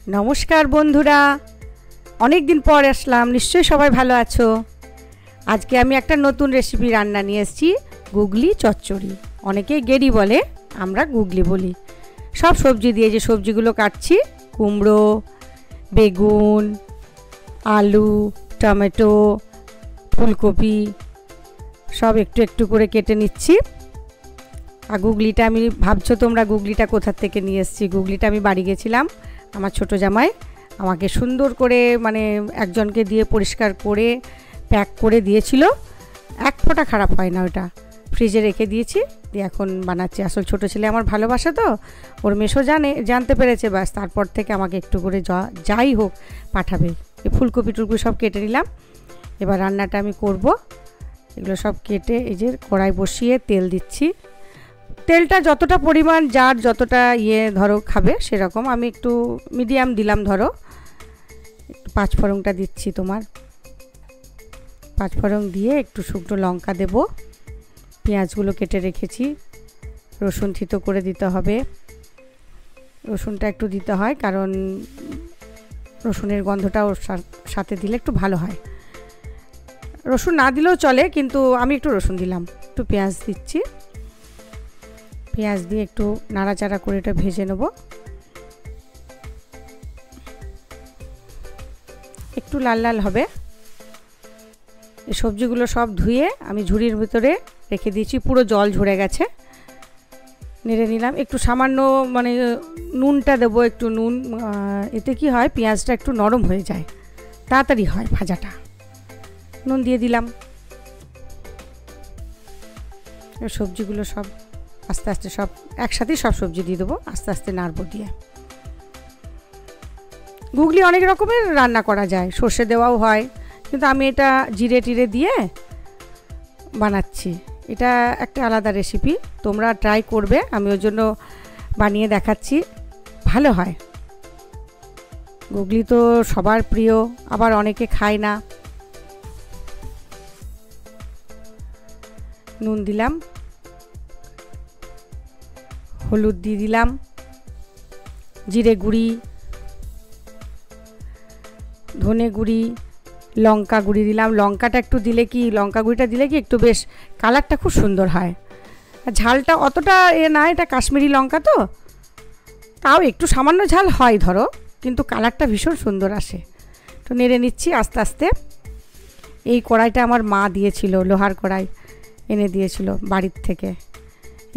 নমস্কার বন্ধুরা, অনেক দিন পর আসলাম। নিশ্চয়ই সবাই ভালো আছো। আজকে আমি একটা নতুন রেসিপি রান্না নিয়ে এসেছি, গুগলি চচ্চড়ি। অনেকেই গেরি বলে, আমরা গুগলি বলি। সব সবজি দিয়ে যে সবজিগুলো কাটছি, কুমড়ো, বেগুন, আলু, টমেটো, ফুলকপি সব একটু একটু করে কেটে নিচ্ছি। আর গুগলিটা আমি ভাবছো তোমরা গুগলিটা কোথার থেকে নিয়ে এসেছি। গুগলিটা আমি বাড়ি গেছিলাম, আমার ছোটো জামাই আমাকে সুন্দর করে একজনকে দিয়ে পরিষ্কার করে প্যাক করে দিয়েছিল। এক ফোঁটা খারাপ হয় না, ওটা ফ্রিজে রেখে দিয়েছি। দিয়ে এখন বানাচ্ছি। আসল ছোটো ছেলে আমার ভালোবাসা, তো ওর মেশো জানতে পেরেছে, ব্যাস তারপর থেকে আমাকে একটু করে যাই হোক পাঠাবে। এই ফুলকপি টুলকপি সব কেটে নিলাম। এবার রান্নাটা আমি করব। এগুলো সব কেটে এই যে কড়াই বসিয়ে তেল দিচ্ছি। তেলটা যতটা পরিমাণ যার যতটা ধরো খাবে সেরকম, আমি একটু মিডিয়াম দিলাম। ধরো একটু পাঁচফোড়নটা দিচ্ছি। তোমার পাঁচফোড়ন দিয়ে একটু শুকনো লঙ্কা দেব। পেঁয়াজগুলো কেটে রেখেছি। রসুন থিতো করে দিতে হবে। রসুনটা একটু দিতে হয় কারণ রসুনের গন্ধটা ওর সাথে দিলে একটু ভালো হয়। রসুন না দিলেও চলে, কিন্তু আমি একটু রসুন দিলাম। একটু পেঁয়াজ দিচ্ছি। পেঁয়াজ দিয়ে একটু নাড়াচাড়া করে এটা ভেজে নেব। একটু লাল লাল হবে। এই সবজিগুলো সব ধুয়ে আমি ঝুড়ির ভিতরে রেখে দিয়েছি, পুরো জল ঝরে গেছে। নেড়ে নিলাম। একটু সামান্য নুনটা দেবো, একটু নুন। এতে কি হয়, পেঁয়াজটা একটু নরম হয়ে যায়, তাড়াতাড়ি হয় ভাজাটা। নুন দিয়ে দিলাম। সবজিগুলো সব আস্তে আস্তে সব একসাথেই সব সবজি দিয়ে দেবো, আস্তে আস্তে নাড়বো দিয়ে। গুগলি অনেক রকমের রান্না করা যায়, সর্ষে দেওয়াও হয়, কিন্তু আমি এটা জিরে টিরে দিয়ে বানাচ্ছি। এটা একটা আলাদা রেসিপি, তোমরা ট্রাই করবে। আমি ওর জন্য বানিয়ে দেখাচ্ছি, ভালো হয়। গুগলি তো সবার প্রিয়, আবার অনেকে খায় না। নুন দিলাম, হলুদ দিয়ে দিলাম, জিরে গুঁড়ি, ধনে গুঁড়ি, লঙ্কা গুঁড়ি দিলাম। লঙ্কাটা একটু দিলে কি, লঙ্কা গুঁড়িটা দিলে কি একটু বেশ কালারটা খুব সুন্দর হয়। আর ঝালটা অতটা না, এটা কাশ্মীরি লঙ্কা তো, তাও একটু সামান্য ঝাল হয় ধরো, কিন্তু কালারটা ভীষণ সুন্দর আসে। তো নেড়ে নিচ্ছি আস্তে আস্তে। এই কড়াইটা আমার মা দিয়েছিল, লোহার কড়াই এনে দিয়েছিল বাড়ির থেকে।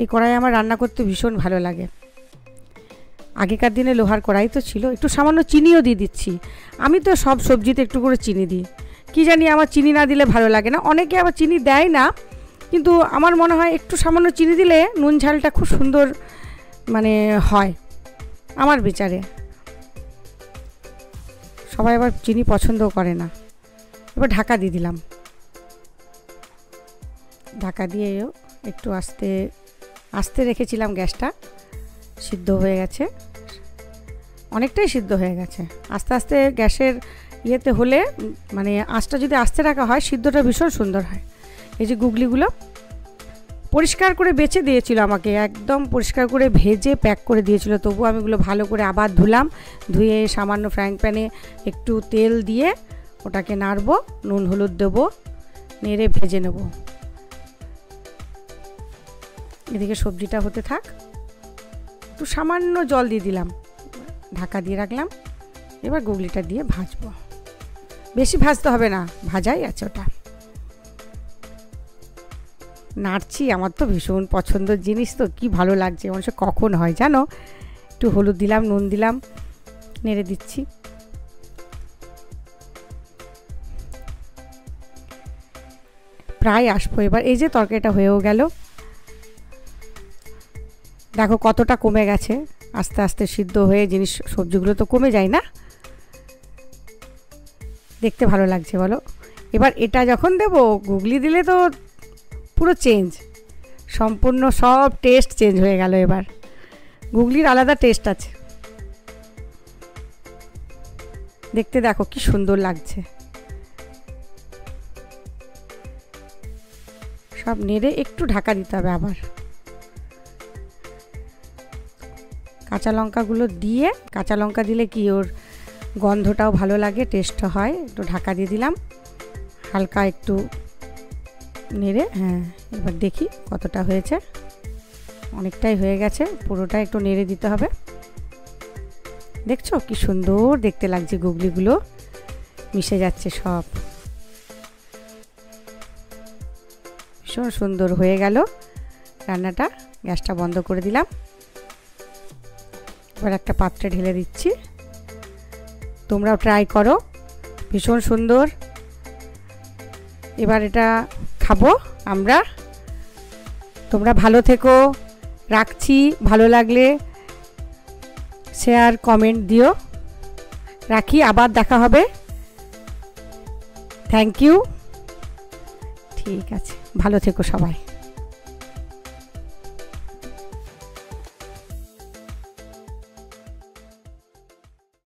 এই কড়াই আমার রান্না করতে ভীষণ ভালো লাগে। আগেকার দিনে লোহার কড়াই তো ছিল। একটু সামান্য চিনিও দিয়ে দিচ্ছি। আমি তো সব সবজিতে একটু করে চিনি দিই, কি জানি আমার চিনি না দিলে ভালো লাগে না। অনেকে আবার চিনি দেয় না, কিন্তু আমার মনে হয় একটু সামান্য চিনি দিলে নুন ঝালটা খুব সুন্দর হয় আমার বিচারে। সবাই আবার চিনি পছন্দও করে না। এবার ঢাকা দিয়ে দিলাম। ঢাকা দিয়ে একটু আস্তে আস্তে রেখেছিলাম গ্যাসটা। সিদ্ধ হয়ে গেছে, অনেকটাই সিদ্ধ হয়ে গেছে। আস্তে আস্তে গ্যাসের হলে আঁচটা যদি আস্তে রাখা হয়, সিদ্ধটা ভীষণ সুন্দর হয়। এই যে গুগলিগুলো পরিষ্কার করে বেছে দিয়েছিল আমাকে, একদম পরিষ্কার করে ভেজে প্যাক করে দিয়েছিল। তবু আমি এগুলো ভালো করে আবার ধুলাম। ধুয়ে সামান্য ফ্রাইং প্যানে একটু তেল দিয়ে ওটাকে নাড়বো, নুন হলুদ দেবো, নেড়ে ভেজে নেব। এদিকে সবজিটা হতে থাক। একটু সামান্য জল দিয়ে দিলাম, ঢাকা দিয়ে রাখলাম। এবার গুগলিটা দিয়ে ভাজবো। বেশি ভাজতে হবে না, ভাজাই আছে ওটা। নাড়ছি, আমার তো ভীষণ পছন্দের জিনিস, তো কি ভালো লাগছে। মানুষের কখন হয় জানো। একটু হলুদ দিলাম, নুন দিলাম, নেড়ে দিচ্ছি। প্রায় আসবো এবার। এই যে তরকারিটা হয়েও গেল, দেখো কতটা কমে গেছে। আস্তে আস্তে সিদ্ধ হয়ে সবজিগুলো তো কমে যায় না, দেখতে ভালো লাগছে বলো। এবার এটা যখন দেবো, গুগলি দিলে তো পুরো চেঞ্জ, সম্পূর্ণ সব টেস্ট চেঞ্জ হয়ে গেল। এবার গুগলির আলাদা টেস্ট আছে। দেখতে দেখো কি সুন্দর লাগছে। সব নেড়ে একটু ঢাকা দিতে হবে আবার। কাঁচা লঙ্কাগুলো দিয়ে, কাঁচা লঙ্কা দিলে কি ওর গন্ধটাও ভালো লাগে, টেস্ট হয়। একটু ঢাকা দিয়ে দিলাম, হালকা একটু নেড়ে। হ্যাঁ, এবার দেখি কতটা হয়েছে। অনেকটাই হয়ে গেছে, পুরোটা একটু নেড়ে দিতে হবে। দেখছো কি সুন্দর দেখতে লাগছে, গুগলিগুলো মিশে যাচ্ছে সব, ভীষণ সুন্দর হয়ে গেল রান্নাটা। গ্যাসটা বন্ধ করে দিলাম, এবার একটা পাত্রে ঢেলে দিচ্ছি। তোমরাও ট্রাই করো, ভীষণ সুন্দর। এবার এটা খাবো আমরা। তোমরা ভালো থেকো, রাখছি। ভালো লাগলে শেয়ার কমেন্ট দিও। রাখি, আবার দেখা হবে। Thank you. ঠিক আছে, ভালো থেকো সবাই।